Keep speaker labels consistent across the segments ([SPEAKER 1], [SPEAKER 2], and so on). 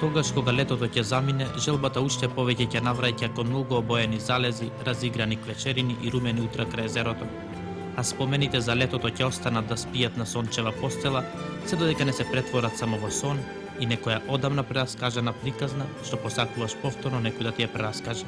[SPEAKER 1] Тогаш кога летото ќе замине, желбата уште повеќе ќе навраќа кон многу обоени залези, разиграни клечерини и румени утра крај езерото. А спомените за летото ќе останат да спијат на сончева постела, се додека не се претворат само во сон и некоја одамна прераскажана приказна, што посакуваш повторно некој да ти ја прераскаже.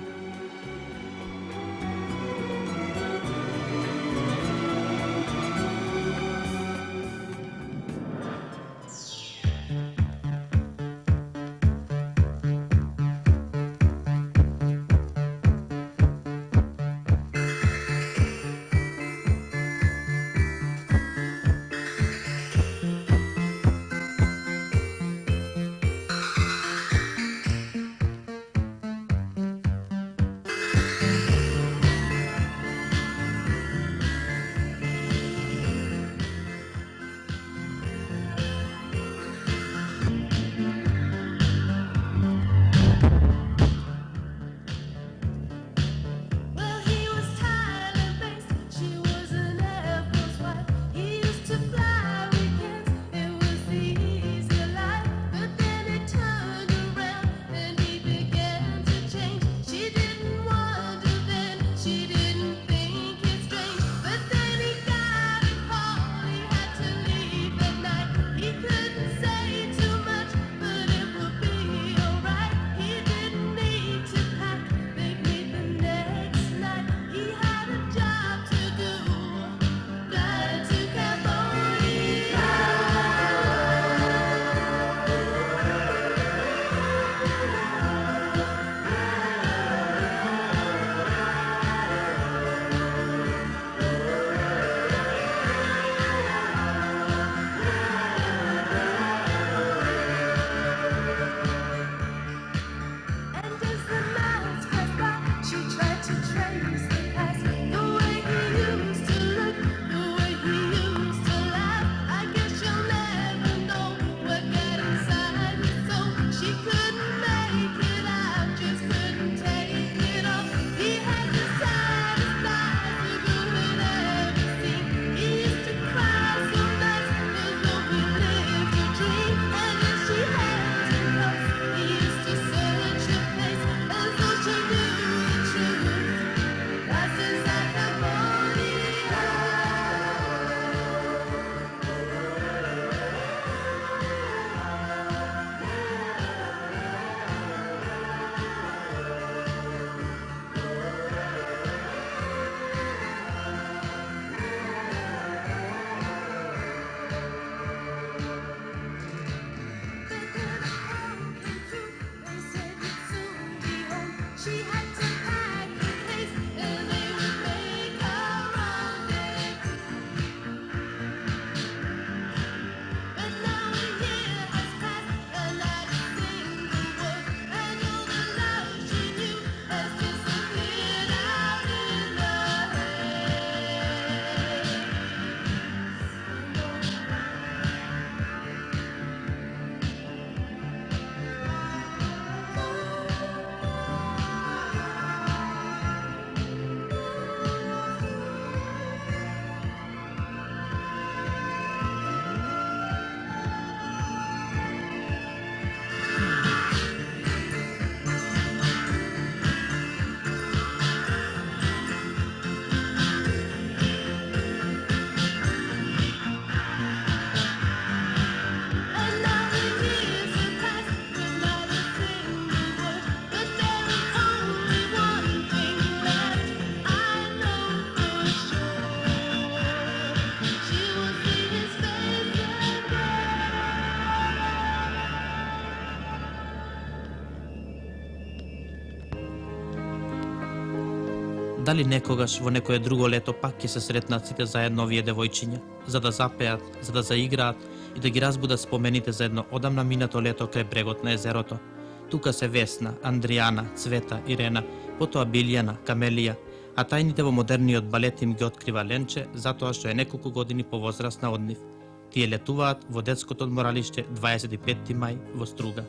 [SPEAKER 1] Дали некогаш во некое друго лето пак ќе се сретнат сите заедно овие девојчиња, за да запеат, за да заиграат и да ги разбудат спомените за едно одамна минато лето крај брегот на езерото. Тука се Весна, Андријана, Цвета, Ирена, потоа Билјана, Камелија, а тајните во модерниот балет им ги открива Ленче затоа што е неколку години повозрасна од нив. Тие летуваат во детското одморалиште 25 мај во Струга.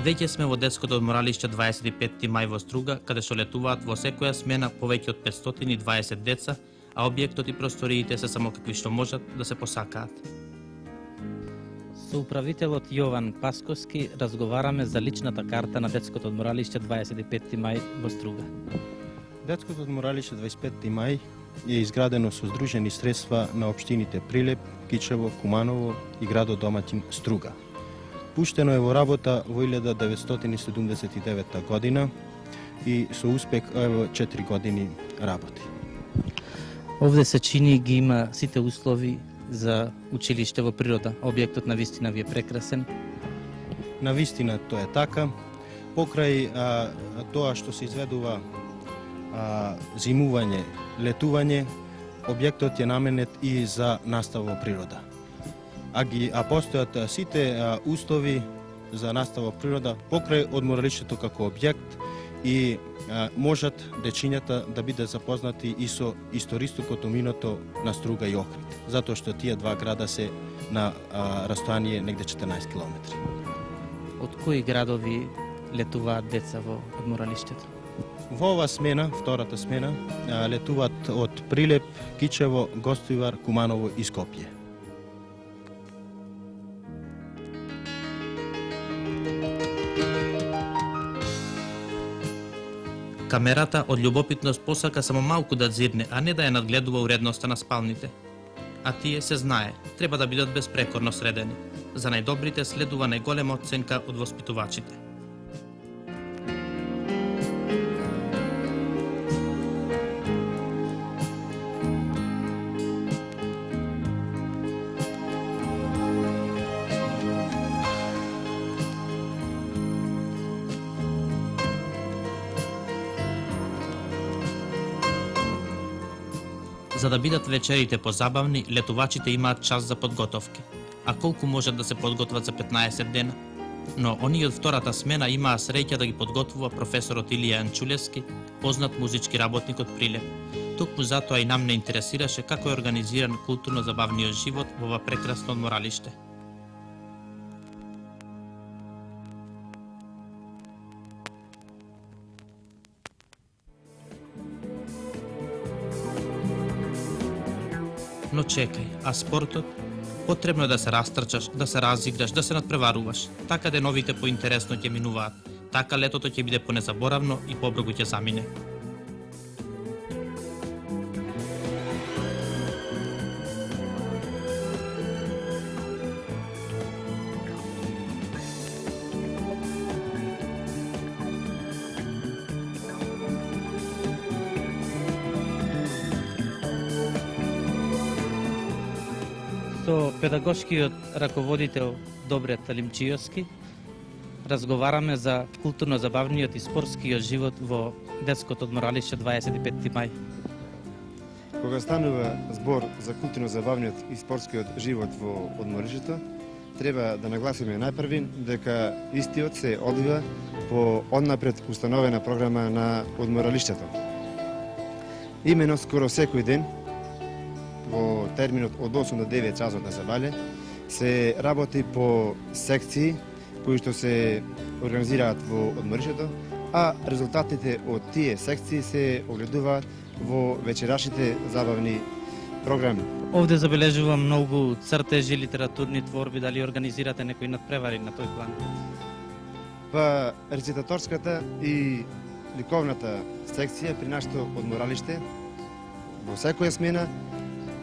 [SPEAKER 1] Веќе сме во детското одморалиште 25 мај во Струга, каде што летуваат во секоја смена повеќе од 520 деца, а објектот и просториите се само какви што можат да се посакаат.
[SPEAKER 2] Со управителот Јован Пасковски разговараме за личната карта на детското одморалиште 25 мај во Струга.
[SPEAKER 3] Детското одморалиште 25 мај е изградено со здружени средства на општините Прилеп, Кичево, Куманово и градот домаќин Струга. Пуштено е во работа во 1979 година и со успех ево 4 години работи.
[SPEAKER 2] Овде се чини ги има сите услови за училиште во природа. Објектот на вистина ви е прекрасен.
[SPEAKER 3] На вистина тоа е така. Покрај тоа што се изведува зимување, летување, објектот е наменет и за настава во природа. А постојат сите услови за настава во природа покрај одморалиштето како објект и можат дечињата да биде запознати и со истористокото минато на Струга и Охрид, затоа што тие два града се на растојание негде 14 километри.
[SPEAKER 2] Од кои градови летуваат деца во одморалиштето?
[SPEAKER 3] Во ова смена, втората смена, летуваат од Прилеп, Кичево, Гостоивар, Куманово и Скопје.
[SPEAKER 1] Камерата од љубопитност посака само малку да дзирне, а не да ја надгледува уредноста на спалните. А тие се знае, треба да бидат безпрекорно средени. За најдобрите следува најголема оценка од воспитувачите. За да бидат вечерите позабавни, летувачите имаат час за подготовки. А колку можат да се подготват за 15 дена? Но оние од втората смена имаа среќа да ги подготвува професорот Илија Анчулевски, познат музички работник од Прилеп. Токму затоа и нам не интересираше како е организиран културно-забавниот живот во ова прекрасно одморалиште. Но чекај, а спортот? Потребно е да се растрчаш, да се разиграш, да се надпреваруваш. Така деновите поинтересно ќе минуваат. Така летото ќе биде понезаборавно и побрзо ќе замине.
[SPEAKER 2] Со педагошкиот раководител Добрет Талимчиовски разговараме за културно-забавниот и спортскиот живот во детското одморалиште 25 мај.
[SPEAKER 4] Кога станува збор за културно-забавниот и спортскиот живот во одморалиштето, треба да нагласиме најпрвин дека истиот се одвива по однапред установена програма на одморалиштето. Имено скоро секој ден во терминот од 8 до 9 часот на забавле се работи по секции кои што се организираат во одморалиштето, а резултатите од тие секции се огледуваат во вечерашните забавни програми.
[SPEAKER 2] Овде забележувам многу цртежи, литературни творби, дали организирате некои надпревари на тој план?
[SPEAKER 4] Па рецитаторската и ликовната секција при нашето одморалиште во секоја смена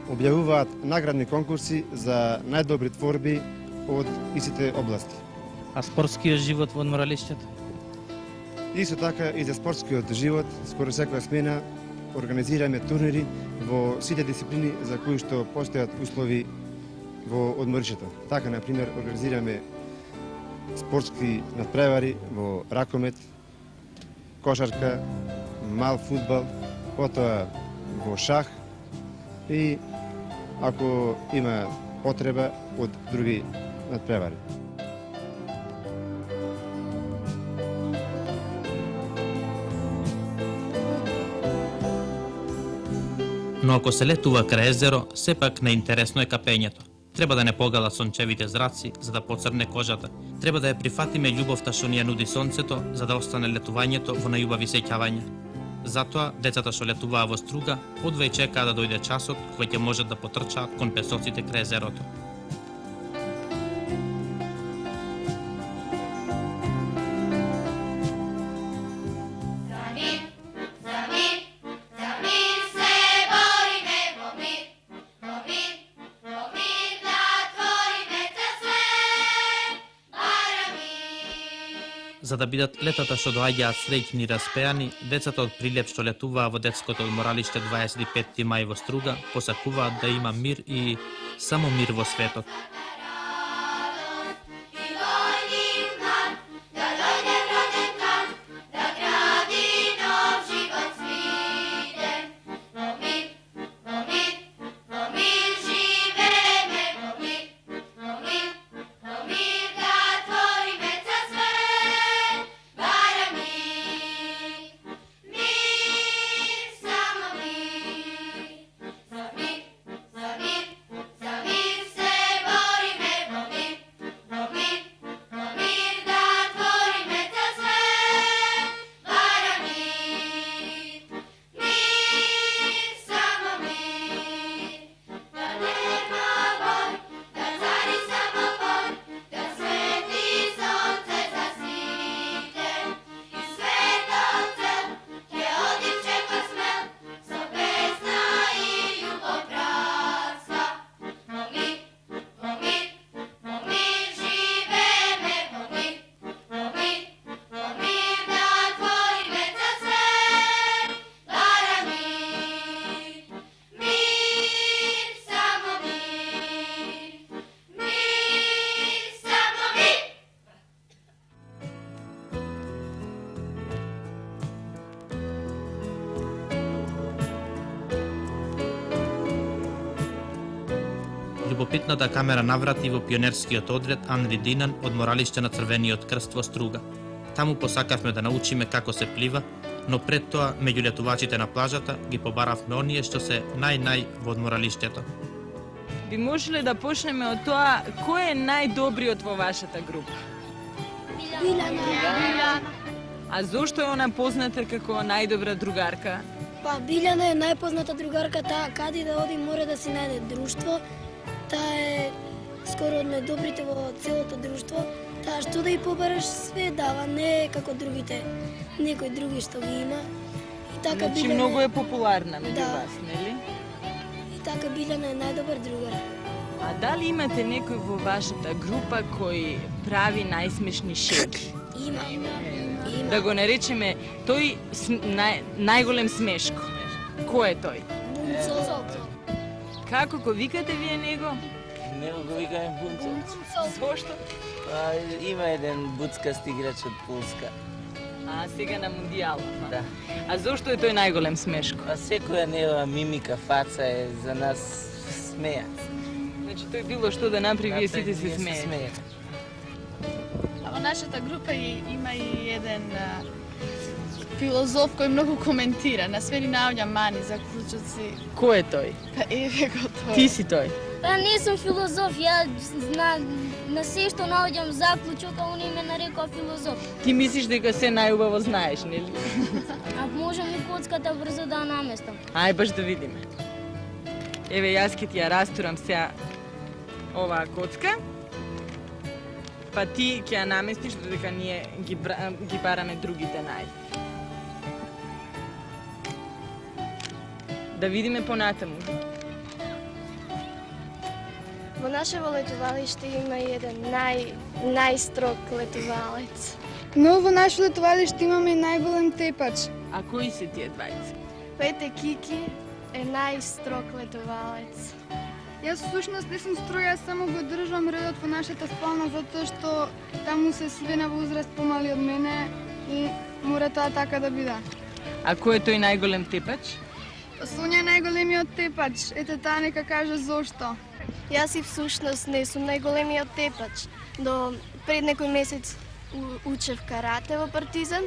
[SPEAKER 4] објавуваат наградни конкурси за најдобри творби од истите области.
[SPEAKER 2] А спортскиот живот во одморалиштето?
[SPEAKER 4] Исто така и за спортскиот живот, скоро секоја смена организираме турнири во сите дисциплини за кои што постојат услови во одморалиштето. Така, на пример, организираме спортски надпревари во ракомет, кошарка, мал фудбал, потоа во шах и ако има потреба од други надпревари.
[SPEAKER 1] Но ако се летува крај езеро, сепак неинтересно е капењето. Треба да не погалат сончевите зраци, за да поцрне кожата. Треба да ја прифатиме љубовта што ни ја нуди сонцето, за да остане летувањето во најубави сеќавања. Затоа, децата што летуваа во Струга, одвај чекаа да дојде часот кога ќе можат да потрчаат кон песоците крај езерото. За да бидат летата што доаѓаат среќни и распеани, децата од Прилеп што летуваа во детското одморалиште 25 мај во Струга посакуваат да има мир и само мир во светот. Љубопитната камера наврати во пионерскиот одред Анри Динан од моралиште на Црвениот крст во Струга. Таму посакавме да научиме како се плива, но пред тоа, меѓу летувачите на плажата, ги побаравме оние што се нај во одморалиштето.
[SPEAKER 5] Би можеле да почнеме од тоа, кој е најдобриот во вашата група?
[SPEAKER 6] Билјана.
[SPEAKER 5] А зошто е она позната како најдобра другарка?
[SPEAKER 6] Па Билјана е најпозната другарка, таа каде да оди мора да си најде друштво. Таа е скоро од најдобрите во целото друштво. Таа што да и побараш све дава, не е како другите, некои други што ги има. И така
[SPEAKER 5] Значи
[SPEAKER 6] Билјана
[SPEAKER 5] многу е популарна меѓу
[SPEAKER 6] Да.
[SPEAKER 5] вас, нели?
[SPEAKER 6] И така Билјана е најдобар другар.
[SPEAKER 5] А дали имате некој во вашата група кој прави најсмешни шеги?
[SPEAKER 6] Има.
[SPEAKER 5] Да го наречеме тој најголем смешко. Кој е тој?
[SPEAKER 6] Бунцо.
[SPEAKER 5] Како го викате вие него?
[SPEAKER 7] Него го викаме Бунцо.
[SPEAKER 5] Зошто?
[SPEAKER 7] Па, има еден буцкаст играч од Полска.
[SPEAKER 5] А сега на мундијалот,
[SPEAKER 7] Да.
[SPEAKER 5] А зошто е тој најголем смешко?
[SPEAKER 7] А секоја негова мимика, фаца е за нас смејац.
[SPEAKER 5] Значи тој било што да направи, вие сите се смеете.
[SPEAKER 8] Во нашата група има и еден филозоф кој многу коментира, на све ни наоѓа мани, заклучоци.
[SPEAKER 5] Кој е тој?
[SPEAKER 8] Па еве го тој.
[SPEAKER 5] Ти си тој.
[SPEAKER 9] Па не сум филозоф, ја на се што наоѓам заклучок, а он ме нарекува филозоф.
[SPEAKER 5] Ти мислиш дека се најубаво знаеш, нели?
[SPEAKER 9] А можам и коцката брзо да наместам.
[SPEAKER 5] Ај баш да видиме. Еве јас ќе ти ја растурам сега оваа коцка. Па ти ќе ја наместиш додека ние ги бараме другите најд. Да видиме понатаму.
[SPEAKER 8] Во нашево летувалиште има и еден најстрог летувалец.
[SPEAKER 10] Но во наше летувалиште имаме и најголем тепач.
[SPEAKER 5] А кои се тие двајца?
[SPEAKER 8] Пете Кики е најстрог летувалец.
[SPEAKER 10] Јас всушност не сум строја, јас само го држам редот во нашата спална затоа што таму се све на возраст помали од мене и мора тоа така да биде.
[SPEAKER 5] А кој е тој најголем тепач?
[SPEAKER 10] Сонја е најголемиот тепач, ете таа нека каже зошто.
[SPEAKER 6] Јас и всушност не сум најголемиот тепач. До пред некој месец учев карате во Партизан,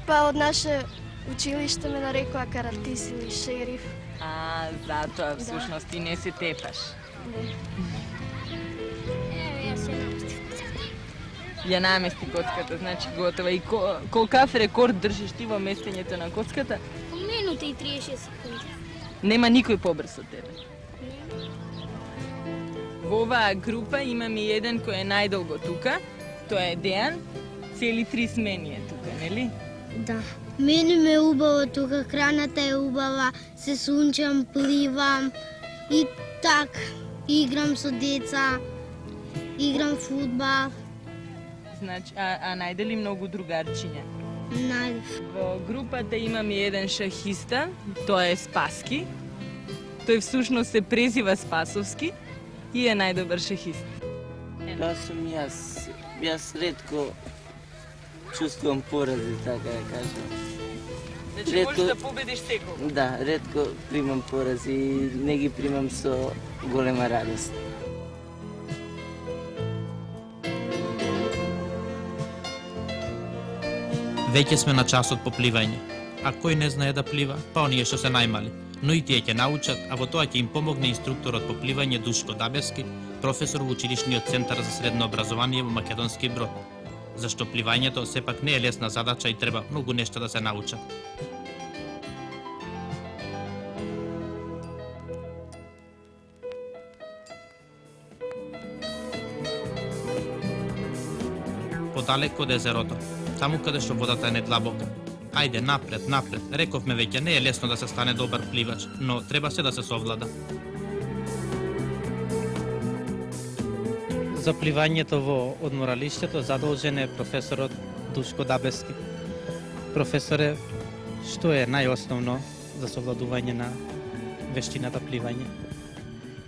[SPEAKER 6] па од наше училиште ме нарекоа каратист или шериф.
[SPEAKER 5] А, затоа всушност ти не се тепаш. Ја намести коцката, значи готова. И колкав рекорд држиш ти во местењето на коцката?
[SPEAKER 9] Минута и 36 секунди.
[SPEAKER 5] Нема никој побрз од тебе. Во оваа група имаме еден кој е најдолго тука. Тоа е Дејан. Цели 3 смени е тука, нели?
[SPEAKER 9] Да. Мене ме убаво тука, храната е убава, се сунчам, пливам и так, играм со деца, играм фудбал.
[SPEAKER 5] Значи, а најде ли многу другарчиња?
[SPEAKER 9] Најдев.
[SPEAKER 5] Во групата имаме еден шахиста, тоа е Спаски. Тој всушност се презива Спасовски и е најдобар шахист.
[SPEAKER 7] Тоа сум јас. Јас ретко чувствувам порази, така да кажам.
[SPEAKER 5] Значи можеш да победиш секој.
[SPEAKER 7] Да, ретко примам порази и не ги примам со голема радост.
[SPEAKER 1] Веќе сме на часот по пливање. А кој не знае да плива, па оние што се најмали. Но и тие ќе научат, а во тоа ќе им помогне инструкторот по пливање Душко Дабевски, професор во училишниот центар за средно образование во Македонски Брод. Зашто пливањето сепак не е лесна задача и треба многу нешто да се научат. Подалеку од езерото, таму каде што водата е недлабока. Ајде, напред, напред. Рековме веќе, не е лесно да се стане добар пливач, но треба се да се совлада.
[SPEAKER 2] За пливањето во одморалиштето задолжен е професорот Душко Дабевски. Професоре, што е најосновно за совладување на вештината пливање?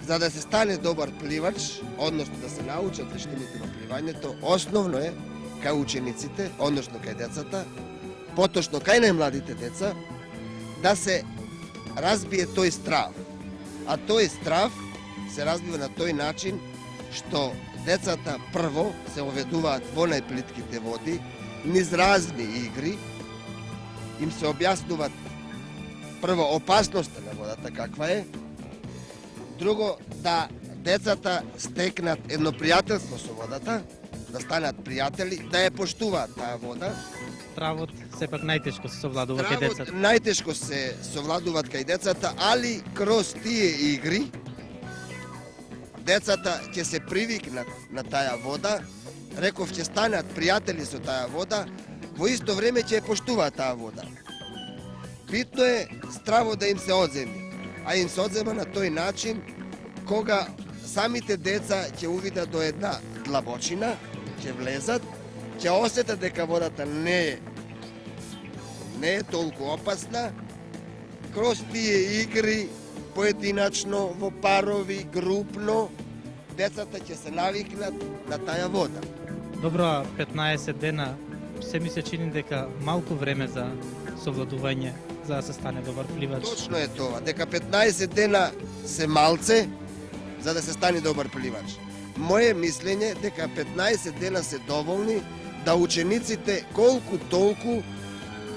[SPEAKER 11] За да се стане добар пливач, односно да се научат вештините во пливањето, основно е кај учениците, односно кај децата, поточно кај најмладите деца, да се разбие тој страв. А тој страв се разбива на тој начин што децата прво се оведуваат во најплитките води, низ разни игри, им се објаснуваат прво опасноста на водата каква е, друго да децата стекнат едно пријателство со водата, да станат пријатели, да ја поштуваат таа вода.
[SPEAKER 2] Стравот сепак најтешко се совладува кај децата.
[SPEAKER 11] Најтешко се совладуваат кај децата, али кроз тие игри децата ќе се привикнат на таа вода, реков ќе станат пријатели со таа вода, во исто време ќе ја поштуваат таа вода. Битно е стравот да им се одземи, а им се одзема на тој начин кога самите деца ќе увидат до една длабочина, ќе влезат, ќе осетат дека водата не е толку опасна, кроз тие игри, поединачно, во парови, групно, децата ќе се навикнат на таа вода.
[SPEAKER 2] Добро, 15 дена се ми се чини дека малку време за совладување за да се стане добар пливач.
[SPEAKER 11] Точно е тоа, дека 15 дена се малце за да се стане добар пливач. Моje мислење дека 15 дена се доволни да учениците колку толку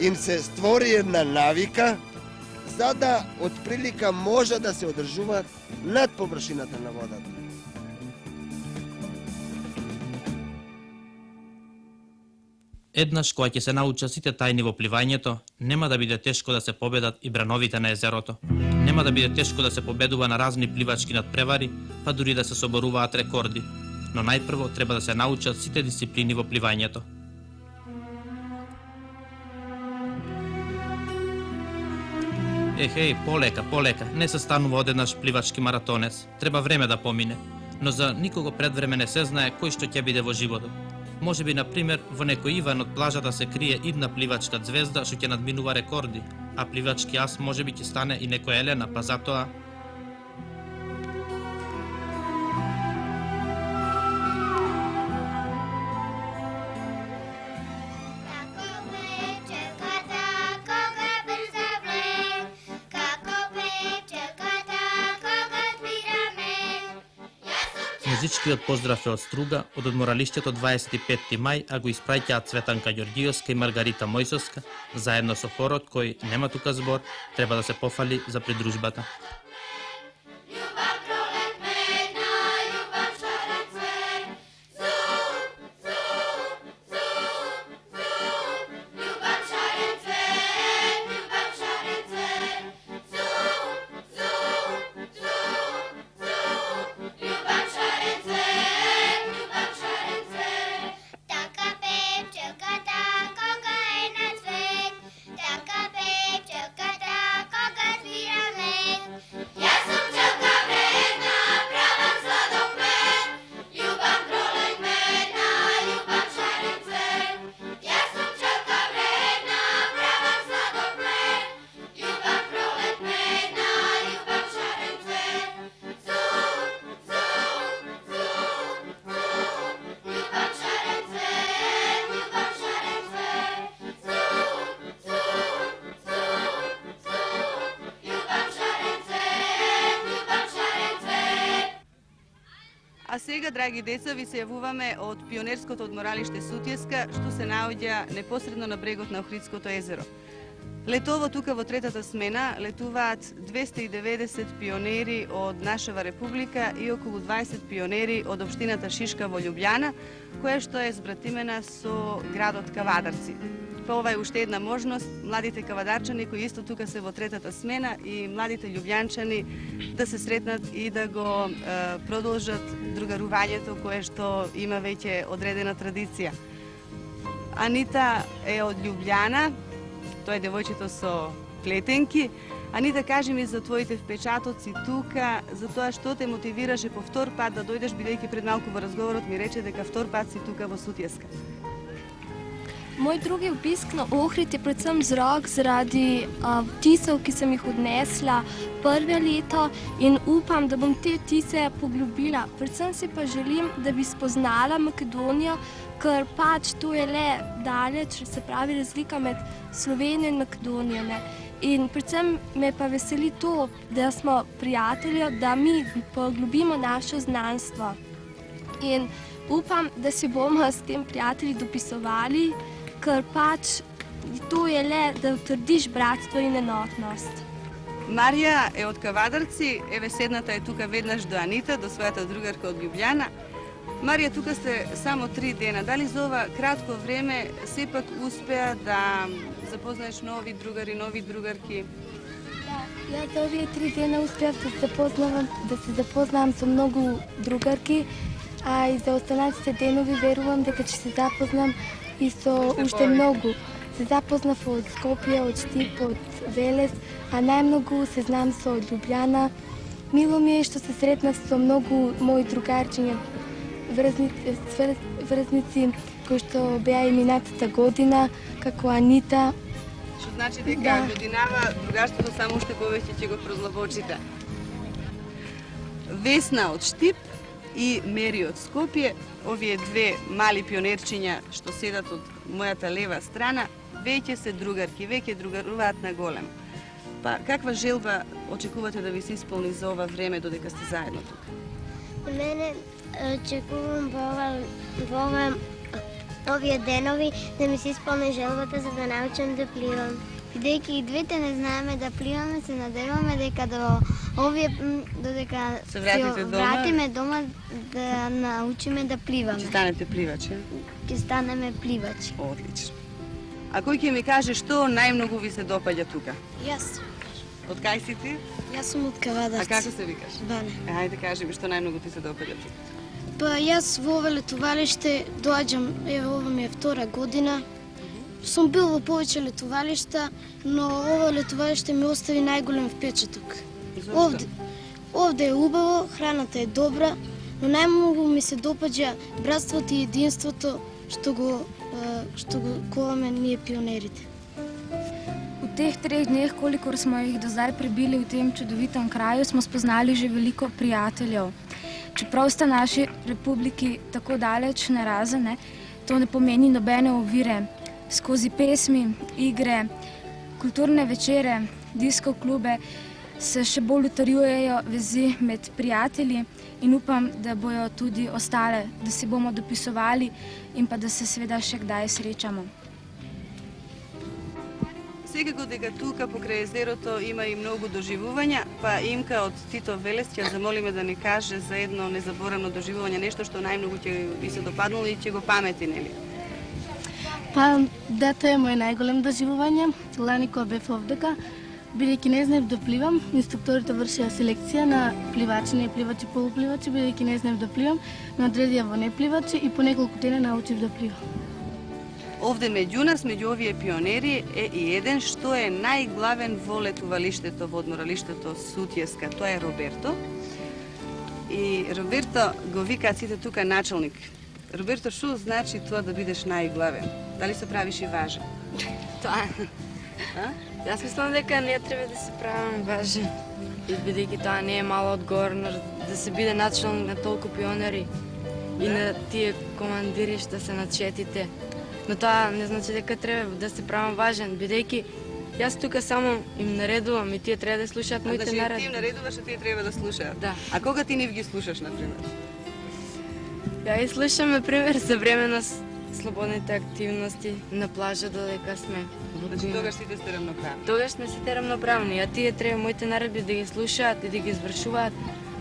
[SPEAKER 11] им се створи една навика за да од прилика може да се одржуваат над површината на водата.
[SPEAKER 1] Еднаш кога ќе се научат сите тајни во пливањето, нема да биде тешко да се победат и брановите на езерото. Нема да биде тешко да се победува на разни пливачки надпревари, па дури да се соборуваат рекорди. Но најпрво треба да се научат сите дисциплини во пливањето. Ехеј, полека, полека, не се станува одеднаш пливачки маратонец. Треба време да помине. Но за никого пред време не се знае кој што ќе биде во животот. Може би, например, во некој иван од плажата се крие идна пливачка звезда што ќе надминува рекорди, а пливачки ас може би ќе стане и некоја Елена, па затоа... Музичкиот поздрав е од Струга, од одморалиштето 25 мај, а го испраќаат Цветанка Ѓорѓиевска и Маргарита Мојсовска, заедно со хорот кој нема тука збор, треба да се пофали за придружбата.
[SPEAKER 12] А сега, драги деца, ви се јавуваме од пионерското одморалиште Сутјеска, што се наоѓа непосредно на брегот на Охридското езеро. Летово тука во третата смена летуваат 290 пионери од нашава република и околу 20 пионери од општината Шишка во Љубљана, која што е збратимена со градот Кавадарци. Па ова е уште една можност младите кавадарчани кои исто тука се во третата смена и младите љубљанчани да се сретнат и да го продолжат другарувањето кое што има веќе одредена традиција. Анита е од Љубљана, тоа е девојчето со плетенки. Анита, кажи ми за твоите впечатоци тука, за тоа што те мотивираше по втор пат да дојдеш, бидејќи пред малку во разговорот ми рече дека втор пат си тука во Сутјеска.
[SPEAKER 13] Moj drugi obisk na Ohrid je predvsem vzrok zaradi vtisov, ki sem jih odnesla prve leto in upam, da bom te vtise poglobila. Predvsem si pa želim, da bi spoznala Makedonijo, ker pač to je le daleč, se pravi razlika med Slovenijo in Makedonijo. In predvsem me pa veseli to, da smo prijatelji, da mi poglobimo naše znanstvo. In upam, da si bomo s tem prijatelji dopisovali, ker pač to je le, da utrdiš bratstvo in enotnost.
[SPEAKER 12] Марија е од Кавадарци, еве седната е тука веднаш до Анита, до својата другарка од Љубљана. Марија, тука сте само 3 дена. Дали за ова кратко време сепак успеа да запознаеш нови другари, нови другарки?
[SPEAKER 13] Да, јас за овие 3 дена успеав да се запознавам со многу другарки, а и за останатите денови верувам дека ќе се запознам и со уште многу. Се запознав од Скопје, од Штип, од Велес, а најмногу се знам со Љубљана. Мило ми е што се сретнав со многу мои другарчиња, врзници кои што беа и минатата година, како Анита.
[SPEAKER 12] Што значи дека годинава другарството само уште повеќе ќе го продлабочите. Весна од Штип и Мери од Скопје, овие две мали пионерчиња што седат од мојата лева страна, веќе се другарки, веќе другаруваат на голем. Па, каква желба очекувате да ви се исполни за ова време додека сте заедно тука?
[SPEAKER 9] Мене очекувам во овие денови да ми се исполни желбата за да научам да пливам. Бидејќи и двете не знаеме да пливаме, се надеваме дека додека се вратиме дома да научиме да пливаме.
[SPEAKER 12] Ќе станете пливачи?
[SPEAKER 9] Ќе станеме пливачи.
[SPEAKER 12] Одлично. А кој ќе ми каже што најмногу ви се допаѓа тука?
[SPEAKER 6] Јас.
[SPEAKER 12] Од кај си ти?
[SPEAKER 6] Јас сум од Кавадарци.
[SPEAKER 12] А како се викаш?
[SPEAKER 6] Бане.
[SPEAKER 12] Хајде кажи ми што најмногу ти се допаѓа тука.
[SPEAKER 6] Па јас во ова летувалиште доаѓам, еве ова ми е втора година. Сум бил во повеќе летувалишта, но ова летувалиште ми остави најголем впечаток. Овде е убаво, храната е добра, но најмногу ми се допаѓа братството и единството што го коваме ние пионерите.
[SPEAKER 14] V teh 3 dneh, kolikor smo jih do zdaj prebili v tem čudovitem kraju, smo spoznali že veliko prijateljev. Čeprav sta naši republiki tako daleč narazen, to ne pomeni nobene ovire. Skozi pesmi, igre, kulturne večere, disko klube se še bolj utrjujejo vezi med prijatelji in upam, da bojo tudi ostale, da si bomo dopisovali in pa da se seveda še kdaj srečamo.
[SPEAKER 12] Секако дека тука покрај езерото има и многу доживувања, па Имка од Тито Велес ќе замолиме да ни каже за едно незаборавно доживување, нешто што најмногу ќе ви се допаднало и ќе го памети, нели?
[SPEAKER 15] Па, дето е мој најголем доживување. Лани кога бев овдека, бидејќи не знаев да пливам, инструкторите вршеа селекција на пливачи, непливачи, полупливачи, бидејќи не знаев да пливам, ме одредија во непливачи и по неколку дена научив да пливам.
[SPEAKER 12] Овде меѓу нас, меѓу овие пионери, е и еден што е најглавен во летувалиштето, во одморалиштето Сутјеска. Тоа е Роберто. И Роберто го викаат сите тука началник. Роберто, што значи тоа да бидеш најглавен? Дали се правиш и важен?
[SPEAKER 16] Тоа е. Јас мислам дека не треба да се правам важен. И бидејќи тоа не е мало одговорно да се биде началник на толку пионери и на тие командири што се на четите. Но тоа не значи дека треба да се правам важен, бидејќи јас тука само им наредувам и тие треба да слушаат моите наредби.
[SPEAKER 12] Значи ти им наредуваш, а тие треба да слушаат?
[SPEAKER 16] Да.
[SPEAKER 12] А кога ти нив ги слушаш, например?
[SPEAKER 16] Ја и слушам, например, за време на слободните активности на плажа додека сме.
[SPEAKER 12] Значи тогаш сите сте рамноправни?
[SPEAKER 16] Тогаш сме сите рамноправни, а тие треба моите наредби да ги слушаат и да ги извршуваат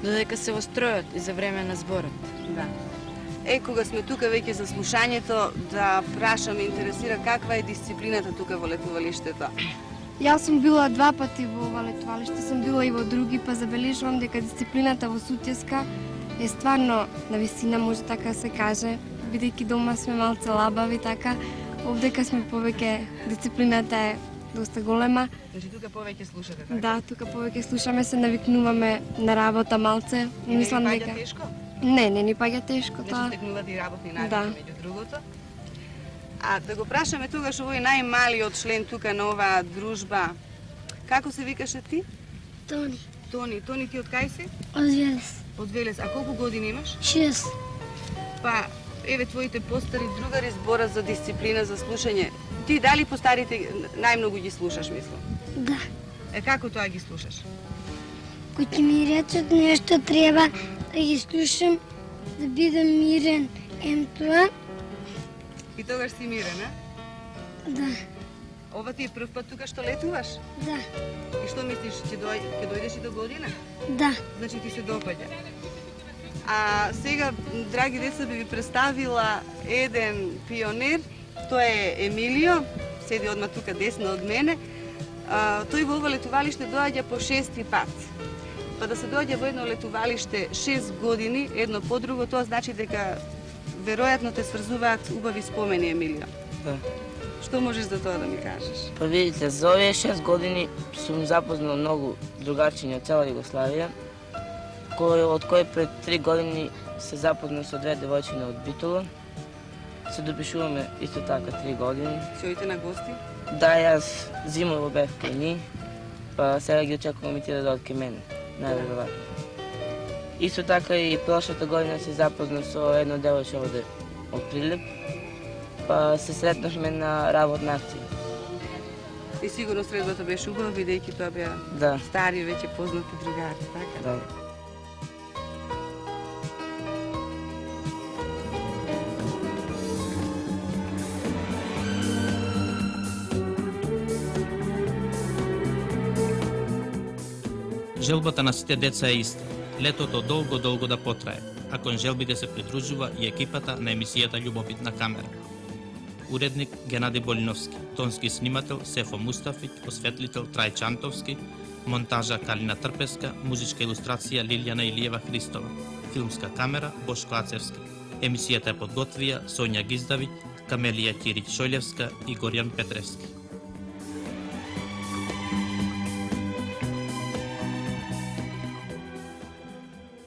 [SPEAKER 16] додека се остројат и за време на зборот.
[SPEAKER 12] Да. Кога сме тука веќе за слушањето, да прашам, интересира каква е дисциплината тука во летувалиштето?
[SPEAKER 17] Јас сум била 2 пати во ова летувалиште, сум била и во други, па забележувам дека дисциплината во Сутјеска е стварно на висина, може така да се каже, бидејќи дома сме малце лабави, така, овдека сме повеќе, дисциплината е доста голема.
[SPEAKER 12] Значи тука повеќе слушате, така?
[SPEAKER 17] Да, тука повеќе слушаме, се навикнуваме на работа малце.
[SPEAKER 12] И не паѓа тешко?
[SPEAKER 17] Не ни паѓа тешко тоа.
[SPEAKER 12] Значи стекнувате и работни навики меѓу другото. А да го прашаме тогаш овој најмалиот член тука на оваа дружба. Како се викаше ти?
[SPEAKER 6] Тони.
[SPEAKER 12] Тони, ти од кај си?
[SPEAKER 6] Од Велес.
[SPEAKER 12] Од Велес. А колку години имаш?
[SPEAKER 6] 6.
[SPEAKER 12] Па, еве твоите постари другари збора за дисциплина, за слушање. Ти дали постарите најмногу ги слушаш, мислам?
[SPEAKER 6] Да.
[SPEAKER 12] Како тоа ги слушаш?
[SPEAKER 6] Кој ќе ми речат нешто, треба да ги слушам, да бидам мирен. Тоа.
[SPEAKER 12] И тогаш си мирен, а?
[SPEAKER 6] Да.
[SPEAKER 12] Ова ти е прв пат тука што летуваш?
[SPEAKER 6] Да.
[SPEAKER 12] И што мислиш, ќе дојдеш и до година?
[SPEAKER 6] Да.
[SPEAKER 12] Значи ти се допаѓа. А сега, драги деца, би ви представила еден пионер. Тоа е Емилио, седи одма тука десно од мене. Тој во ова летувалиште доаѓа по 6-ти пат. Па да се доаѓа во едно летувалиште 6 години, едно по друго, тоа значи дека веројатно те сврзуваат убави спомени, Емилио.
[SPEAKER 7] Да.
[SPEAKER 12] Што можеш за тоа да ми кажеш?
[SPEAKER 7] Па видите, за овие 6 години сум запознал многу другарчиња од цела Југославија, од кои пред 3 години се запознал со 2 девојчиња од Битола. Се допишуваме исто така 3 години.
[SPEAKER 12] Ќе оите на гости?
[SPEAKER 7] Да, јас зимово бев кај нив, па сега ги очекувам и тие да дојдат кај мене, најверојатно. Исто така и прошлата година се запознал со едно девојче овде од Прилеп, па се сретнавме на работна акција.
[SPEAKER 12] И сигурно средбата беше убава, бидејќи тоа беа стари, веќе познати другари, така?
[SPEAKER 7] Да.
[SPEAKER 1] Желбата на сите деца е иста. Летото долго да потрае, а кон желбите се придружува и екипата на емисијата Љубовитна камера. Уредник Геннади Болиновски, тонски снимател Сефо Мустафиќ, осветлител Трај Чантовски, монтажа Калина Трпеска, музичка илустрација Лилјана Илиева Христова, филмска камера Бошко Ацевски. Емисијата ја подготвија Сонја Гиздавиќ, Камелија Кирич Шојлевска и Горјан Петревски.